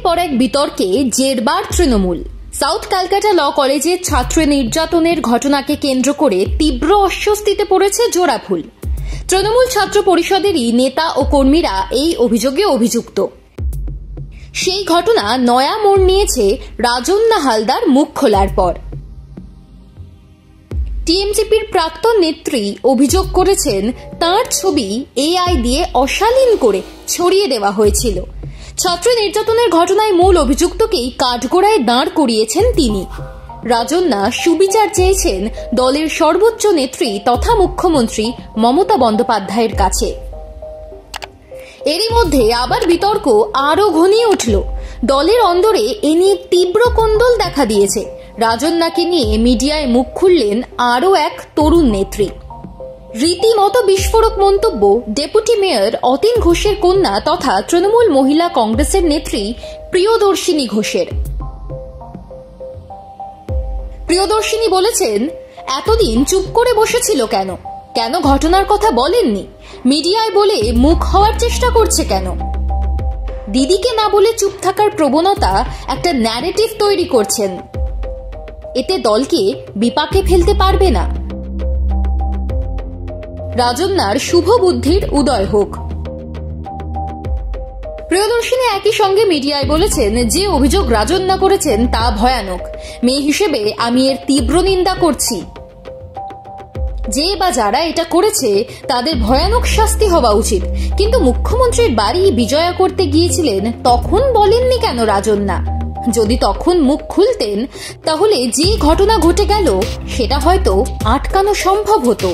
পর এক বিতর্কে জেরবার তৃণমূল। সাউথ ক্যালকাটা ল কলেজের ছাত্র নির্যাতনের ঘটনাকে কেন্দ্র করে তীব্র অস্বস্তিতে পড়েছে জোড়াফুল। তৃণমূল ছাত্র পরিষদেরই নেতা ও কর্মীরা এই অভিযোগে অভিযুক্ত। সেই ঘটনা নয়া মোড় নিয়েছে রাজন্না হালদার মুখ খোলার পর। টিএমসিপির প্রাক্তন নেত্রী অভিযোগ করেছেন, তাঁর ছবি এআই দিয়ে অশালীন করে ছড়িয়ে দেওয়া হয়েছিল। ছাত্র নির্যাতনের ঘটনায় মূল অভিযুক্তকেই কাঠগড়ায় দাঁড় করিয়েছেন তিনি। রাজন্না সুবিচার চেয়েছেন দলের সর্বোচ্চ নেত্রী তথা মুখ্যমন্ত্রী মমতা বন্দ্যোপাধ্যায়ের কাছে। এরই মধ্যে আবার বিতর্ক আরও ঘনিয়ে উঠল। দলের অন্দরে এ নিয়ে তীব্র কোন্দল দেখা দিয়েছে। রাজন্নাকে নিয়ে মিডিয়ায় মুখ খুললেন আরও এক তরুণ নেত্রী। রীতিমতো বিস্ফোরক মন্তব্য ডেপুটি মেয়র অতীন ঘোষের কন্যা তথা তৃণমূল মহিলা কংগ্রেসের নেত্রী প্রিয়দর্শিনী ঘোষের। প্রিয়দর্শিনী বলেছেন, এতদিন চুপ করে বসেছিল কেন? কেন ঘটনার কথা বলেননি? মিডিয়ায় বলে মুখ হওয়ার চেষ্টা করছে কেন? দিদিকে না বলে চুপ থাকার প্রবণতা একটা ন্যারেটিভ তৈরি করছেন। এতে দলকে বিপাকে ফেলতে পারবে না। রাজন্নার শুভ বুদ্ধির উদয় হোক। প্রিয়দর্শিনী একই সঙ্গে মিডিয়ায় বলেছেন, যে অভিযোগ রাজন্না করেছেন তা ভয়ানক। মেয়ে হিসেবে আমি এর তীব্র নিন্দা করছি। যে বা যারা এটা করেছে তাদের ভয়ানক শাস্তি হওয়া উচিত। কিন্তু মুখ্যমন্ত্রীর বাড়ি বিজয়া করতে গিয়েছিলেন, তখন বলেননি কেন রাজন্না? যদি তখন মুখ খুলতেন তাহলে যে ঘটনা ঘটে গেল সেটা হয়তো আটকানো সম্ভব হতো।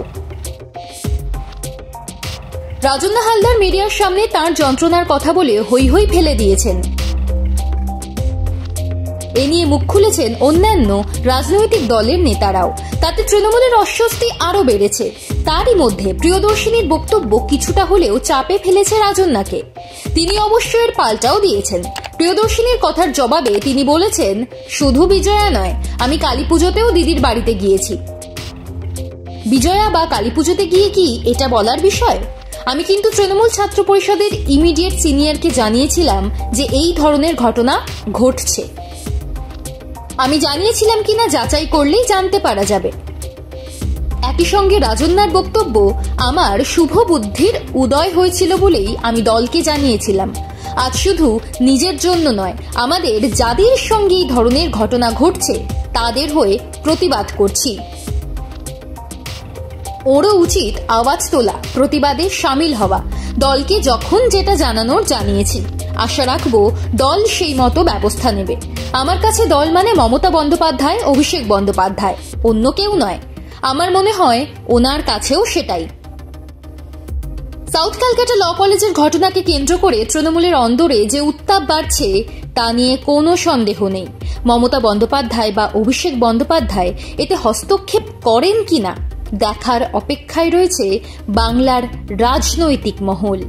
রাজন্না হালদার মিডিয়ার সামনে তার যন্ত্রণার কথা বলে হৈ হৈ ফেলে দিয়েছেন। এ নিয়ে মুখ খুলেছেন অন্যান্য রাজনৈতিক দলের নেতারাও। তাতে তৃণমূলের অস্বস্তি আরো বেড়েছে। তারই মধ্যে প্রিয়দর্শিনীর বক্তব্য কিছুটা হলেও চাপে ফেলেছে রাজন্নাকে। তিনি অবশ্য এর পাল্টাও দিয়েছেন। প্রিয়দর্শিনীর কথার জবাবে তিনি বলেছেন, শুধু বিজয়া নয়, আমি কালী পুজোতেও দিদির বাড়িতে গিয়েছি। বিজয়া বা কালী পুজোতে গিয়ে কি এটা বলার বিষয়? আমি কিন্তু তৃণমূল ছাত্র পরিষদের ইমিডিয়েট সিনিয়রকে জানিয়েছিলাম যে এই ধরনের ঘটনা ঘটছে। আমি জানিয়েছিলাম কিনা যাচাই করলেই জানতে পারা যাবে। একই সঙ্গে রাজন্নার বক্তব্য, আমার শুভ বুদ্ধির উদয় হয়েছিল বলেই আমি দলকে জানিয়েছিলাম। আজ শুধু নিজের জন্য নয়, আমাদের যাদের সঙ্গে এই ধরনের ঘটনা ঘটছে তাদের হয়ে প্রতিবাদ করছি। ওরও উচিত আওয়াজ তোলা, প্রতিবাদে সামিল হওয়া। দলকে যখন যেটা জানানোর জানিয়েছি। আশা রাখবো দল সেই মতো ব্যবস্থা নেবে। আমার কাছে দল মানে মমতা বন্দ্যোপাধ্যায়, অভিষেক বন্দ্যোপাধ্যায়, অন্য কেউ নয়। আমার মনে হয় ওনার কাছেও সেটাই। সাউথ ক্যালকাটা ল কলেজের ঘটনাকে কেন্দ্র করে তৃণমূলের অন্দরে যে উত্তাপ বাড়ছে তা নিয়ে কোনো সন্দেহ নেই। মমতা বন্দ্যোপাধ্যায় বা অভিষেক বন্দ্যোপাধ্যায় এতে হস্তক্ষেপ করেন কিনা দেখার অপেক্ষায় রয়েছে বাংলার রাজনৈতিক মহল।